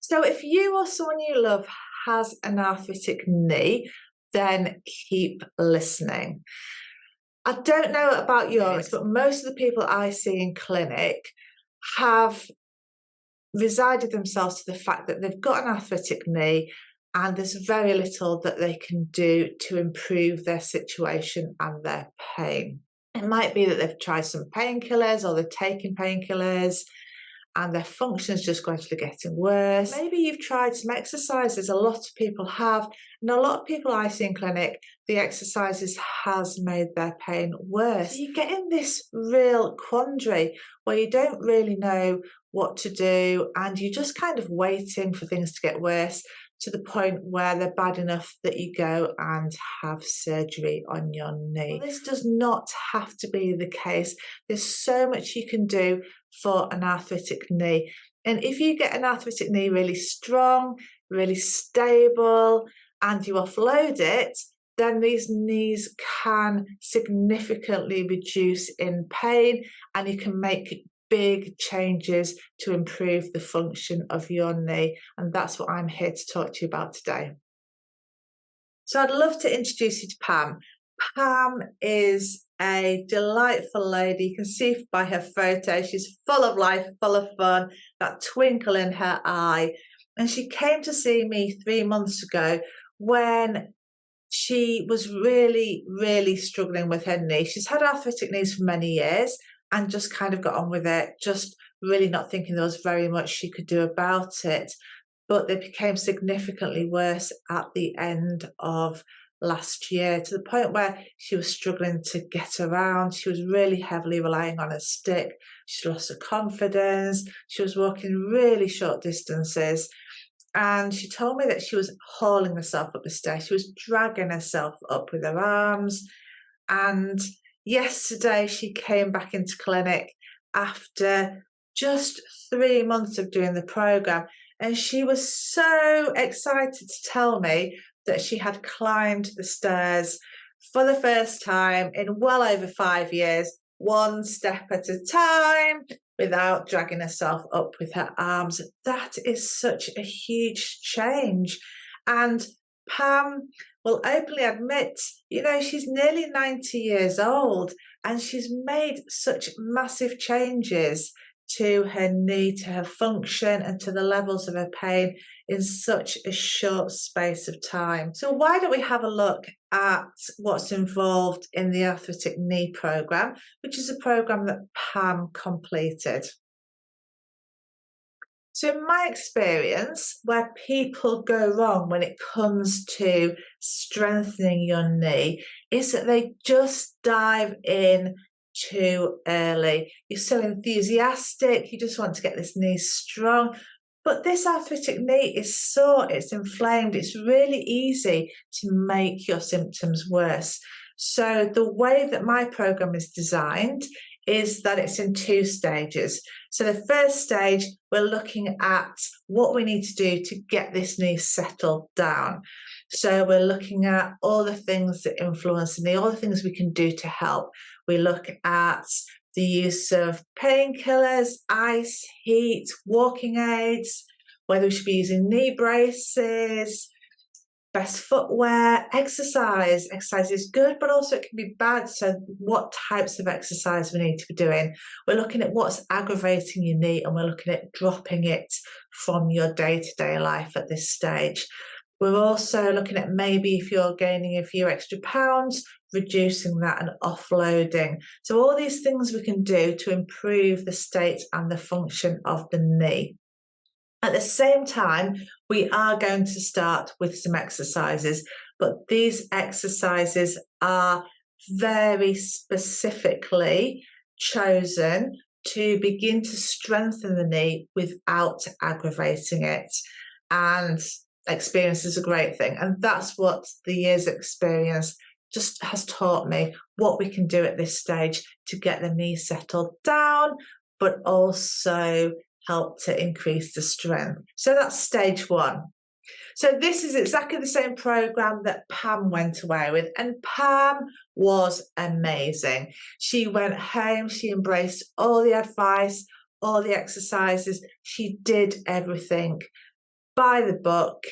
So if you or someone you love has an arthritic knee, then keep listening. I don't know about yours, but most of the people I see in clinic have resided themselves to the fact that they've got an arthritic knee and there's very little that they can do to improve their situation and their pain. It might be that they've tried some painkillers or they're taking painkillers and their function is just gradually getting worse. Maybe you've tried some exercises, a lot of people have, and a lot of people I see in clinic, the exercises has made their pain worse. So you get in this real quandary where you don't really know what to do and you're just kind of waiting for things to get worse to the point where they're bad enough that you go and have surgery on your knee. Well, this does not have to be the case. There's so much you can do for an arthritic knee. And if you get an arthritic knee really strong, really stable, and you offload it, then these knees can significantly reduce in pain and you can make big changes to improve the function of your knee. And that's what I'm here to talk to you about today. So I'd love to introduce you to Pam. Pam is a delightful lady. You can see by her photo, she's full of life, full of fun, that twinkle in her eye. And she came to see me 3 months ago when she was really, really struggling with her knee. She's had arthritic knees for many years and just kind of got on with it, just really not thinking there was very much she could do about it. But they became significantly worse at the end of last year, to the point where she was struggling to get around. She was really heavily relying on a stick. She lost her confidence. She was walking really short distances. And she told me that she was hauling herself up the stairs. She was dragging herself up with her arms. And yesterday she came back into clinic after just 3 months of doing the program. And she was so excited to tell me that she had climbed the stairs for the first time in well over 5 years, one step at a time, without dragging herself up with her arms. That is such a huge change. And Pam will openly admit, she's nearly 90 years old and she's made such massive changes to her knee, to her function, and to the levels of her pain in such a short space of time. So why don't we have a look at what's involved in the arthritic knee program, which is a program that Pam completed. So in my experience, where people go wrong when it comes to strengthening your knee is that they just dive in too early. You're so enthusiastic, you just want to get this knee strong, but this arthritic knee is sore, it's inflamed, it's really easy to make your symptoms worse. So the way that my program is designed is that it's in 2 stages. So the first stage, we're looking at what we need to do to get this knee settled down. So we're looking at all the things that influence the knee, all the things we can do to help. We look at the use of painkillers, ice, heat, walking aids, whether we should be using knee braces, best footwear, exercise. Exercise is good, but also it can be bad. So what types of exercise we need to be doing. We're looking at what's aggravating your knee and we're looking at dropping it from your day-to-day life at this stage. We're also looking at maybe if you're gaining a few extra pounds, reducing that and offloading. So all these things we can do to improve the state and the function of the knee. At the same time, we are going to start with some exercises, but these exercises are very specifically chosen to begin to strengthen the knee without aggravating it. And experience is a great thing. And that's what the years of experience just has taught me, what we can do at this stage to get the knee settled down, but also help to increase the strength. So that's stage 1. So this is exactly the same program that Pam went away with, and Pam was amazing. She went home, she embraced all the advice, all the exercises, she did everything. by the book,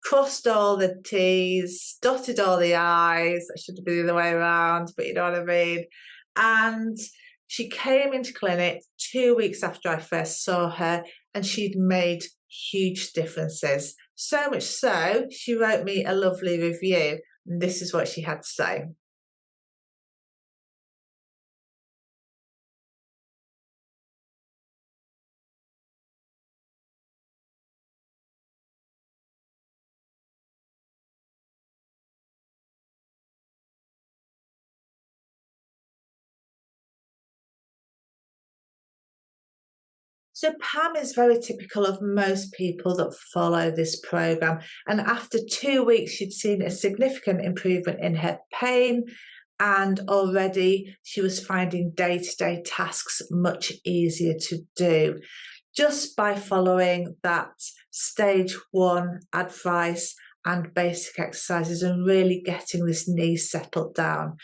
crossed all the T's, dotted all the I's. That should have been the other way around, but you know what I mean. And she came into clinic 2 weeks after I first saw her, and she'd made huge differences. So much so, she wrote me a lovely review. And this is what she had to say. So Pam is very typical of most people that follow this program. And after 2 weeks, she'd seen a significant improvement in her pain. And already she was finding day-to-day tasks much easier to do just by following that stage 1 advice and basic exercises and really getting this knee settled down.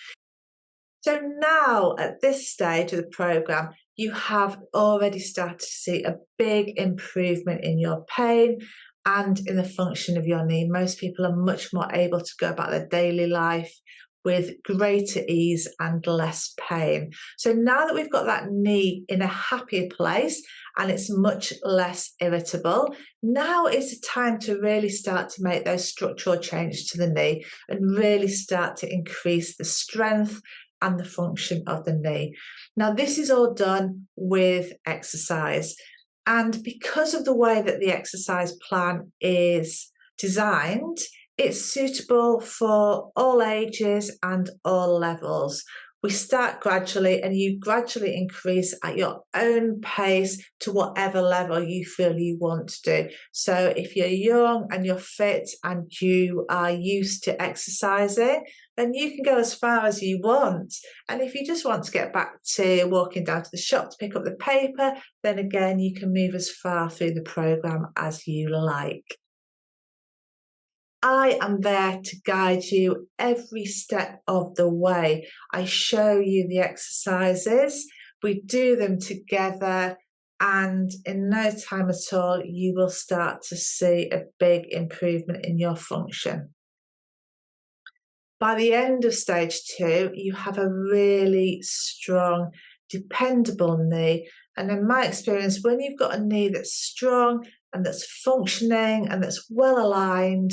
So now at this stage of the program, you have already started to see a big improvement in your pain and in the function of your knee. Most people are much more able to go about their daily life with greater ease and less pain. So now that we've got that knee in a happier place and it's much less irritable, now is the time to really start to make those structural changes to the knee and really start to increase the strength and the function of the knee. Now, this is all done with exercise. And because of the way that the exercise plan is designed, it's suitable for all ages and all levels. We start gradually and you gradually increase at your own pace to whatever level you feel you want to do. So if you're young and you're fit and you are used to exercising, then you can go as far as you want. And if you just want to get back to walking down to the shop to pick up the paper, then again, you can move as far through the program as you like. I am there to guide you every step of the way. I show you the exercises, we do them together, and in no time at all, you will start to see a big improvement in your function. By the end of stage 2, you have a really strong, dependable knee. And in my experience, when you've got a knee that's strong and that's functioning and that's well aligned,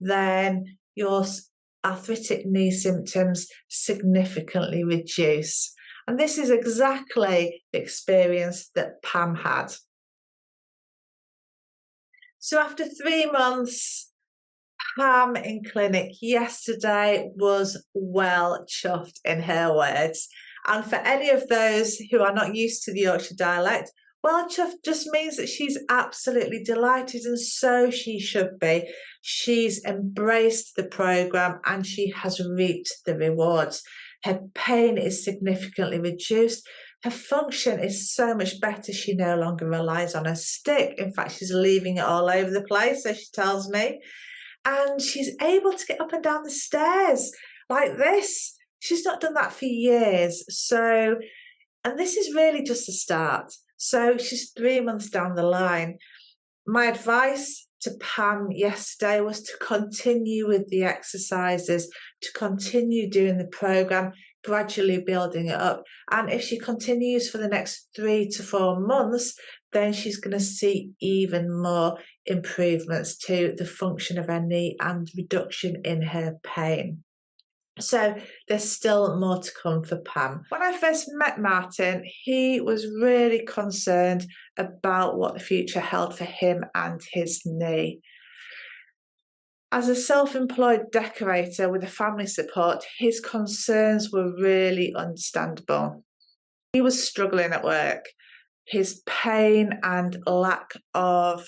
then your arthritic knee symptoms significantly reduce. And this is exactly the experience that Pam had. So after 3 months, Pam in clinic yesterday was well chuffed, in her words. And for any of those who are not used to the Yorkshire dialect, well chuffed just means that she's absolutely delighted, and so she should be. She's embraced the programme and she has reaped the rewards. Her pain is significantly reduced. Her function is so much better. She no longer relies on a stick. In fact, she's leaving it all over the place, so she tells me. And she's able to get up and down the stairs like this. She's not done that for years. So, and this is really just a start. So she's 3 months down the line. My advice to Pam yesterday was to continue with the exercises, to continue doing the programme, gradually building it up. And if she continues for the next 3 to 4 months, then she's going to see even more improvements to the function of her knee and reduction in her pain. So there's still more to come for Pam. When I first met Martin, he was really concerned about what the future held for him and his knee. As a self-employed decorator with a family support, his concerns were really understandable. He was struggling at work. His pain and lack of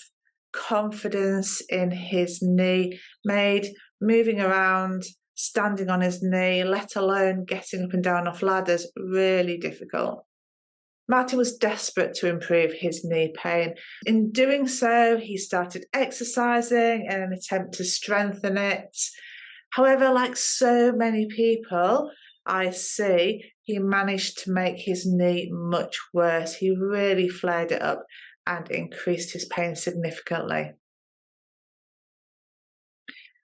confidence in his knee made moving around, standing on his knee, let alone getting up and down off ladders, really difficult. Martin was desperate to improve his knee pain. In doing so, he started exercising in an attempt to strengthen it. However, like so many people I see, he managed to make his knee much worse. He really flared it up and increased his pain significantly.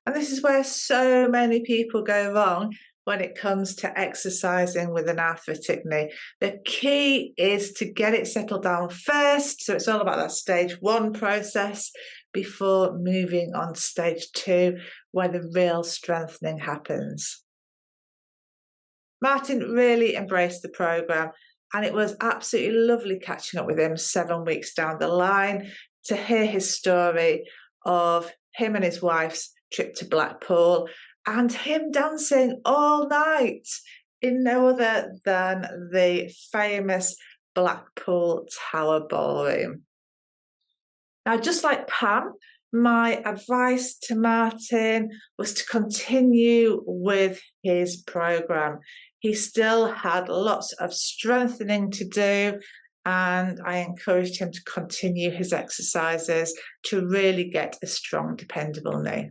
And this is where so many people go wrong when it comes to exercising with an arthritic knee. The key is to get it settled down first. So it's all about that stage 1 process before moving on to stage 2, where the real strengthening happens. Martin really embraced the programme, and it was absolutely lovely catching up with him 7 weeks down the line to hear his story of him and his wife's trip to Blackpool and him dancing all night in no other than the famous Blackpool Tower Ballroom. Now, just like Pam, my advice to Martin was to continue with his programme. He still had lots of strengthening to do, and I encouraged him to continue his exercises to really get a strong, dependable knee.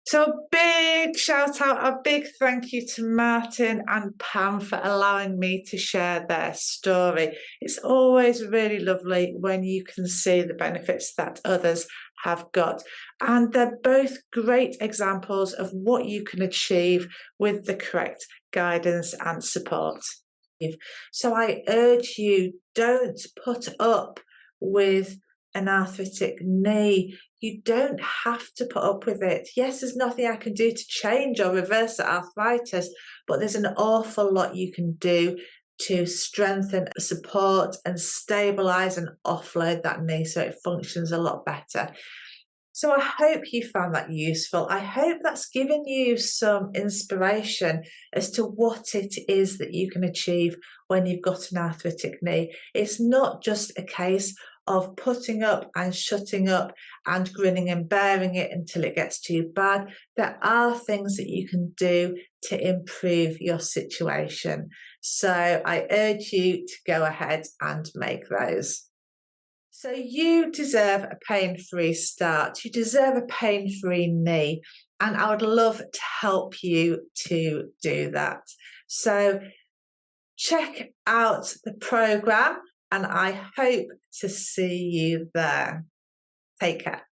So a big shout out, a big thank you to Martin and Pam for allowing me to share their story. It's always really lovely when you can see the benefits that others have got. And they're both great examples of what you can achieve with the correct guidance and support. So I urge you, don't put up with an arthritic knee. You don't have to put up with it. Yes, there's nothing I can do to change or reverse the arthritis, but there's an awful lot you can do to strengthen, support and stabilise and offload that knee so it functions a lot better. So I hope you found that useful. I hope that's given you some inspiration as to what it is that you can achieve when you've got an arthritic knee. It's not just a case of putting up and shutting up and grinning and bearing it until it gets too bad. There are things that you can do to improve your situation. So I urge you to go ahead and make those. So you deserve a pain-free start. You deserve a pain-free knee. And I would love to help you to do that. So check out the programme and I hope to see you there. Take care.